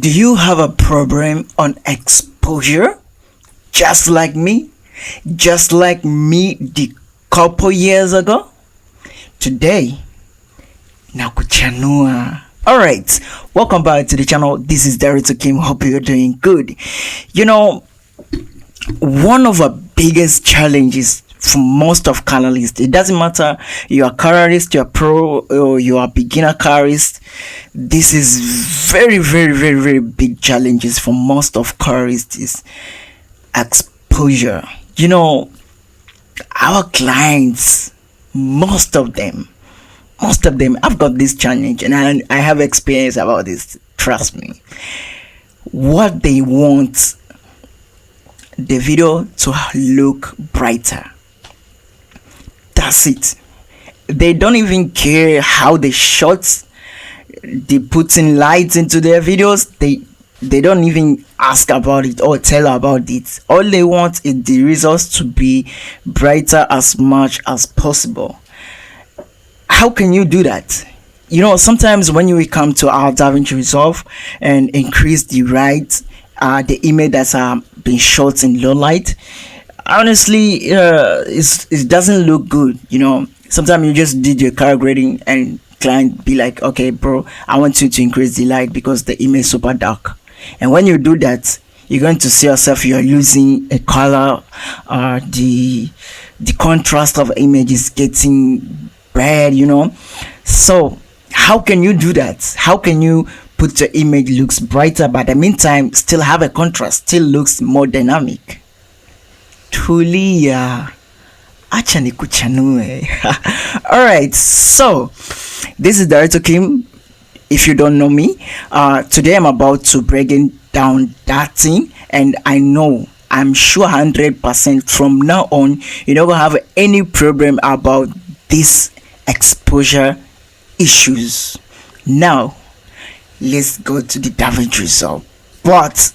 Do you have a problem on exposure? Just like me? Just like me the couple years ago? Today, nakuchanua. Alright, welcome back to the channel. This is Director Kim. Hope you're doing good. You know, one of the biggest challenges for most of colorists, it doesn't matter you're a colorist, you're a pro, or you're a beginner colorist, this is very big challenges for most of colorists is exposure. You know, our clients, most of them, I've got this challenge and I have experience about this. Trust me. What they want the video to look brighter. That's it. They don't even care how the shots they put in lights into their videos. They don't even ask about it or tell about it. All they want is the results to be brighter as much as possible. How can you do that? You know, sometimes when you come to our DaVinci Resolve and increase the the image that's been shot in low light, honestly, it doesn't look good. You know, sometimes you just did your color grading and client be like, okay bro, I want you to increase the light because the image is super dark. And when you do that, you're going to see yourself you're losing a color, the contrast of image is getting bad, you know. So how can you do that? How can you put your image looks brighter, but at the meantime still have a contrast, still looks more dynamic? Tulia achani kuchanue. All right, so this is Director Kim. If you don't know me, today I'm about to breaking down that thing, and I'm sure 100% from now on you're not gonna have any problem about this exposure issues. Now let's go to the DaVinci Resolve, but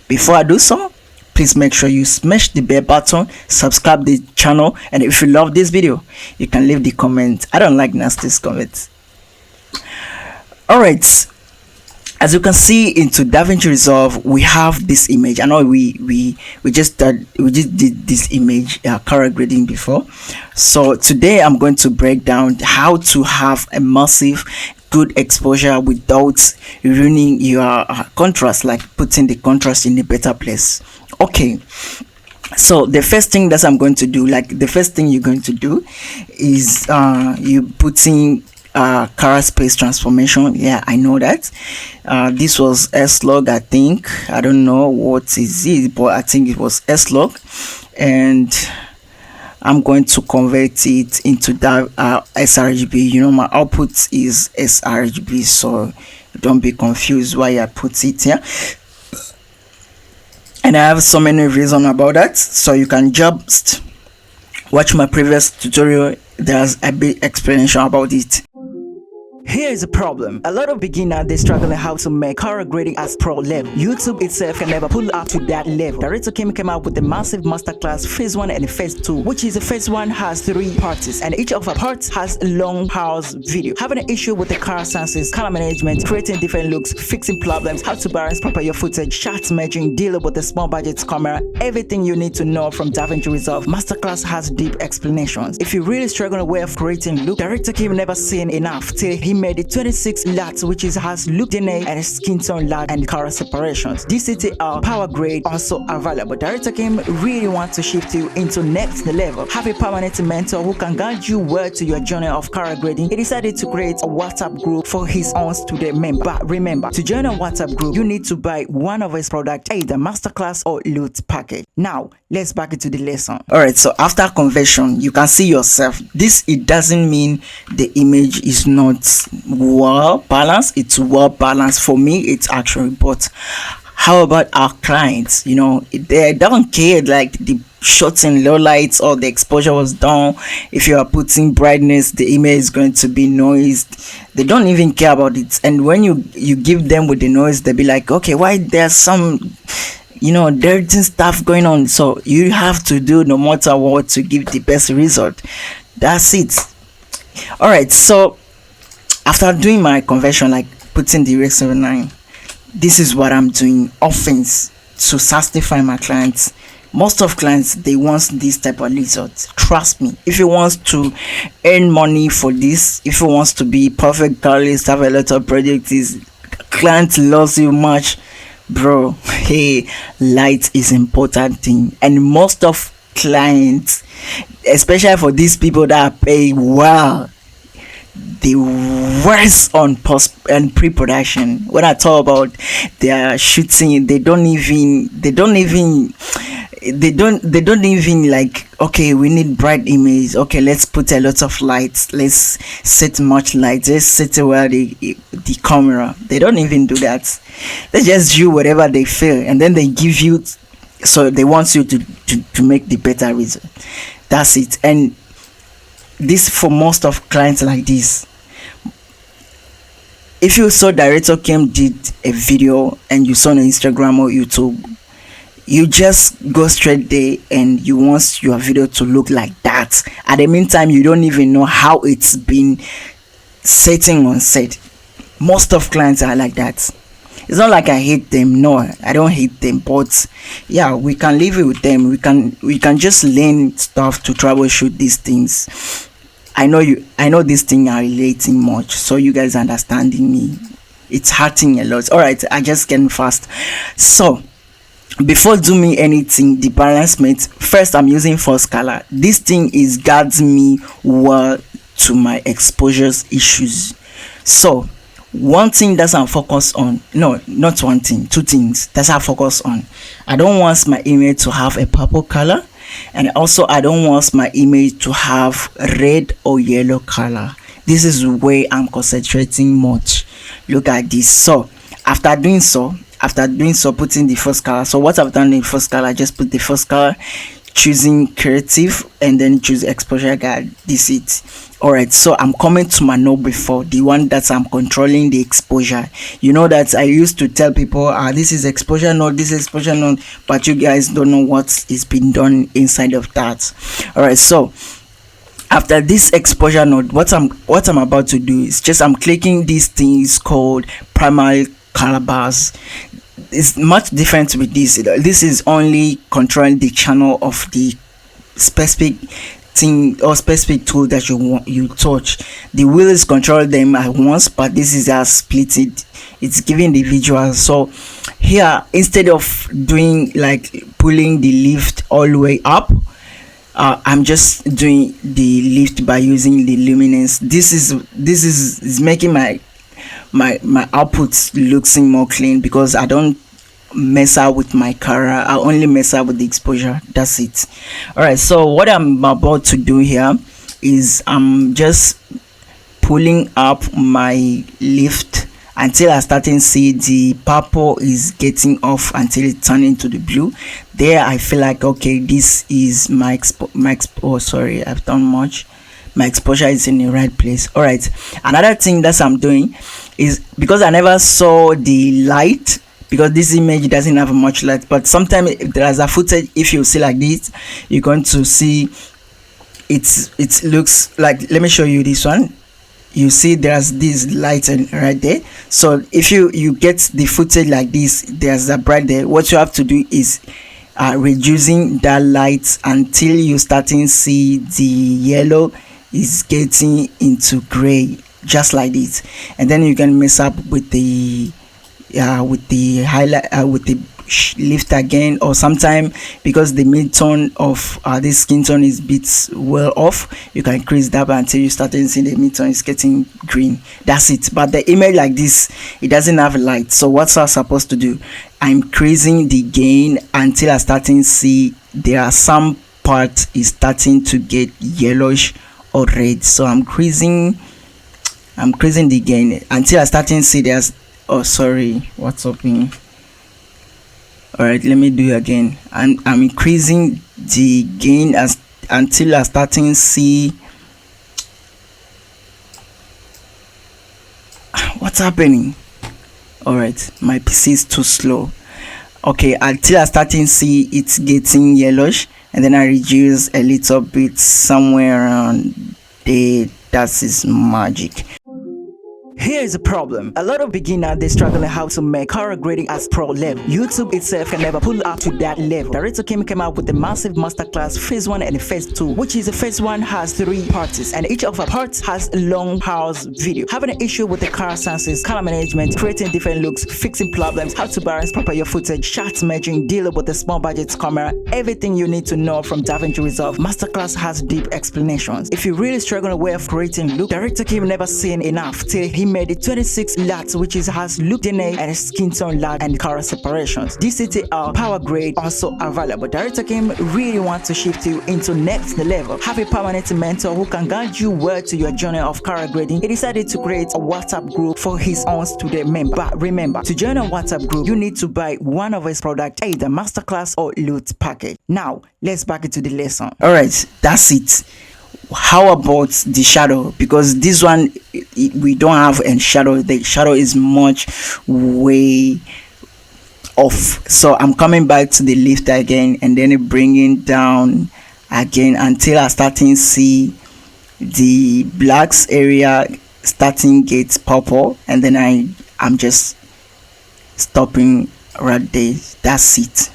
before I do so, please make sure you smash the bell button, subscribe the channel, and if you love this video you can leave the comment. I don't like nasty comments. All right, as you can see into DaVinci Resolve, we have this image. I know we just did this image color grading before. So today I'm going to break down how to have a massive good exposure without ruining your contrast, like putting the contrast in a better place. Okay, so the first thing that I'm going to do, the first thing you're going to do is you putting color space transformation. Yeah, I know that this was S-log, I think. I don't know what is it, but I think it was S-log, and I'm going to convert it into that sRGB. You know, my output is sRGB, so don't be confused why I put it here. And I have so many reasons about that, so you can just watch my previous tutorial. There's a big explanation about it. Here is the problem. A lot of beginners, they struggle how to make color grading as pro level. YouTube itself can never pull up to that level. Director Kim came out with the massive masterclass phase 1 and phase 2, which is the phase 1 has 3 parts, and each of the parts has a long house video. Having an issue with the color senses, color management, creating different looks, fixing problems, how to balance proper your footage, shot merging, dealing with the small budget camera, everything you need to know from DaVinci Resolve. Masterclass has deep explanations. If you really struggle with creating look, Director Kim never seen enough till he made it 26 LUTs, which has look DNA and Skintone LUT and color separations. DCTR power grade also available. Director Kim really wants to shift you into next level. Have a permanent mentor who can guide you well to your journey of color grading. He decided to create a WhatsApp group for his own student member. But remember, to join a WhatsApp group, you need to buy one of his products, either Masterclass or LUT package. Now, let's back into the lesson. Alright, so after conversion, you can see yourself. It doesn't mean the image is not well balanced. It's well balanced. For me, it's actually, but how about our clients? You know, they don't care like the shots in low lights or the exposure was down. If you are putting brightness, the image is going to be noised. They don't even care about it. And when you give them with the noise, they'll be like, okay, why there's some dirty stuff going on? So you have to do no matter what to give the best result. That's it. All right, so after doing my conversion, like putting the Rec 79, this is what I'm doing often to satisfy my clients. Most of clients, they want this type of results. Trust me, if you want to earn money for this, if you want to be perfect colorist, have a lot of projects, client loves you much, bro. Hey, light is important thing. And most of clients, especially for these people that are paying well, they worse on post and pre-production. When I talk about their shooting, they don't even like, okay, we need bright image, okay, let's put a lot of lights, let's set much light, let's set where the camera. They don't even do that. They just do whatever they feel, and then they give you, so they want you to make the better result. That's it. And this, for most of clients like this, if you saw Director Kim did a video and you saw on Instagram or YouTube, you just go straight there and you want your video to look like that. At the meantime, you don't even know how it's been setting on set. Most of clients are like that. It's not like I hate them. No, I don't hate them, but yeah, we can live with them. We can just learn stuff to troubleshoot these things. I know this thing are relating much, so you guys understanding me. It's hurting a lot. All right, I just getting fast. So before doing anything, the balancement, first I'm using false color. This thing is guards me well to my exposures issues. So one thing that I'm focused on, no, not one thing, two things that I focus on. I don't want my image to have a purple color, and also I don't want my image to have red or yellow color. This is where I'm concentrating much. Look at this. So after doing so, putting the first color, so what I've done in first color, I just put the first color, choosing creative, and then choose exposure guide. This it. All right, so I'm coming to my node before, the one that I'm controlling the exposure. You know that I used to tell people, this is exposure node, this is exposure node, but you guys don't know what is being done inside of that. All right, so after this exposure node, what I'm about to do is just I'm clicking these things called primary color bars. It's much different with this. This is only controlling the channel of the specific thing or specific tool that you touch. The wheel is control them at once, but this is a split it. It's giving the visual. So here, instead of doing like pulling the lift all the way up, I'm just doing the lift by using the luminance. This is making my output looking more clean, because I don't mess up with my camera. I only mess up with the exposure. That's it. All right, so what I'm about to do here is I'm just pulling up my lift until I starting to see the purple is getting off until it turns into the blue. There I feel like, okay, this is my oh sorry, I've done much. My exposure is in the right place. All right, another thing that I'm doing is, because I never saw the light, because this image doesn't have much light, but sometimes if there's a footage, if you see like this, you're going to see it looks like, let me show you this one. You see there's this light right there. So if you get the footage like this, there's a bright there. What you have to do is reducing that light until you starting see the yellow is getting into gray, just like this, and then you can mess up with the highlight with the lift again, or sometime because the mid-tone of this skin tone is bits well off, you can increase that until you start seeing the mid-tone is getting green. That's it. But the image like this, it doesn't have light, so what's I supposed to do? I'm increasing the gain until I starting see there are some part is starting to get yellowish or red, so I'm increasing the gain until I starting see there's, oh sorry, what's happening? All right, let me do it again. And I'm increasing the gain until I starting see what's happening. All right, my PC is too slow. Okay, until I starting see it's getting yellowish, and then I reduce a little bit somewhere around there. That is magic. Here's the problem. A lot of beginners, they struggle how to make color grading as pro level. YouTube itself can never pull up to that level. Director Kim came out with a massive masterclass phase 1 and phase 2, which is the phase 1 has 3 parts, and each of the parts has a long pause video. Having an issue with the color senses, color management, creating different looks, fixing problems, how to balance proper your footage, shot merging, dealing with a small budget camera, everything you need to know from DaVinci Resolve. Masterclass has deep explanations. If you really struggle with creating look, Director Kim never seen enough till he made it 26 LUTs, which has look DNA and Skintone LUT and color separations. DCTL power grade also available. Director Kim really wants to shift you into next level. Have a permanent mentor who can guide you well to your journey of color grading. He decided to create a WhatsApp group for his own student member. But remember, to join a WhatsApp group, you need to buy one of his products, either Masterclass or LUT package. Now, let's back into the lesson. Alright, that's it. How about the shadow? Because this one we don't have any shadow. The shadow is much way off, so I'm coming back to the lift again and then bringing down again until I starting see the blacks area starting get purple, and then I'm just stopping right there. That's it.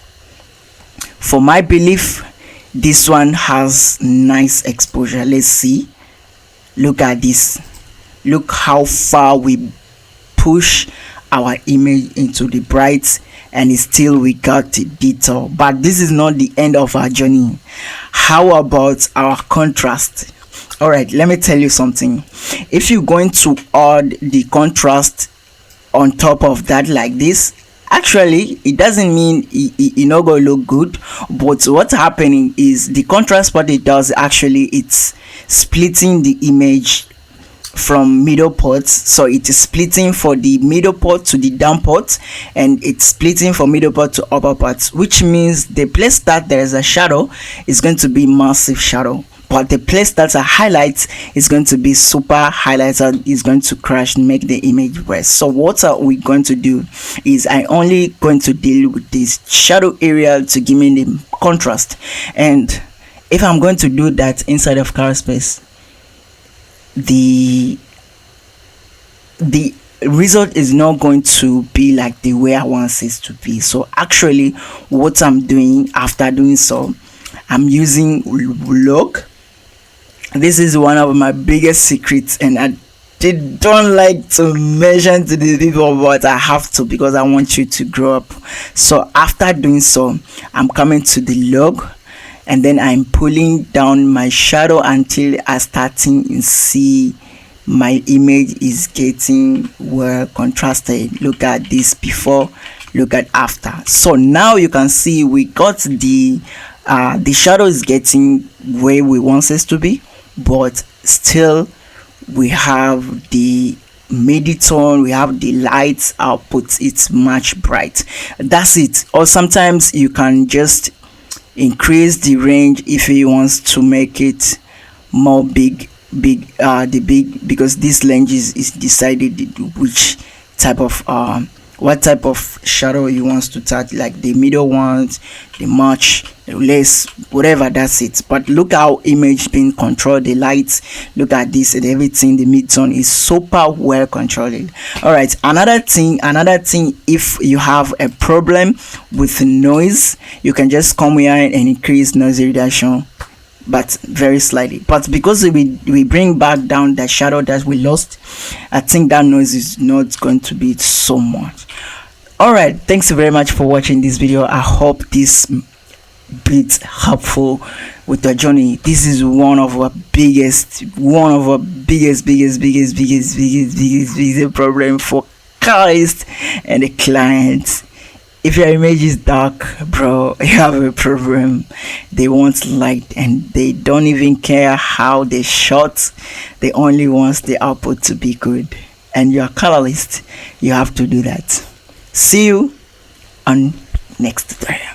For my belief, this one has nice exposure. Let's see. Look at this. Look how far we push our image into the bright, and still we got the detail. But this is not the end of our journey. How about our contrast? All right, let me tell you something. If you're going to add the contrast on top of that like this, actually it doesn't mean it not gonna look good, but what's happening is the contrast, what it does actually, it's splitting the image from middle parts. So it is splitting for the middle part to the down part, and it's splitting from middle part to upper parts, which means the place that there is a shadow is going to be massive shadow, but the place that's a highlight is going to be super highlights, and is going to crash and make the image worse. So what are we going to do is I only going to deal with this shadow area to give me the contrast, and if I'm going to do that inside of color space, the result is not going to be like the way I want it to be. So actually what I'm doing after doing so, I'm using log. This is one of my biggest secrets, and I don't like to mention to the people, but I have to because I want you to grow up. So after doing so, I'm coming to the log, and then I'm pulling down my shadow until I starting to see my image is getting well contrasted. Look at this before, look at after. So now you can see we got the shadow is getting where we want it to be, but still we have the mid-tone, we have the light output, it's much bright. That's it. Or sometimes you can just increase the range if you want to make it more big, because this lens is decided which type of what type of shadow you want to touch, like the middle ones, the much, the less, whatever. That's it. But look how image being controlled, the lights, look at this and everything. The mid-tone is super well controlled. All right, another thing, if you have a problem with noise, you can just come here and increase noise reduction, but very slightly. But because we bring back down the shadow that we lost, I think that noise is not going to be so much. All right, thanks very much for watching this video. I hope this bit helpful with your journey. This is one of our biggest problem for colorists and the clients. If your image is dark, bro, you have a problem. They want light, and they don't even care how they shot. They only want the output to be good, and you're a colorist, you have to do that. See you on next time.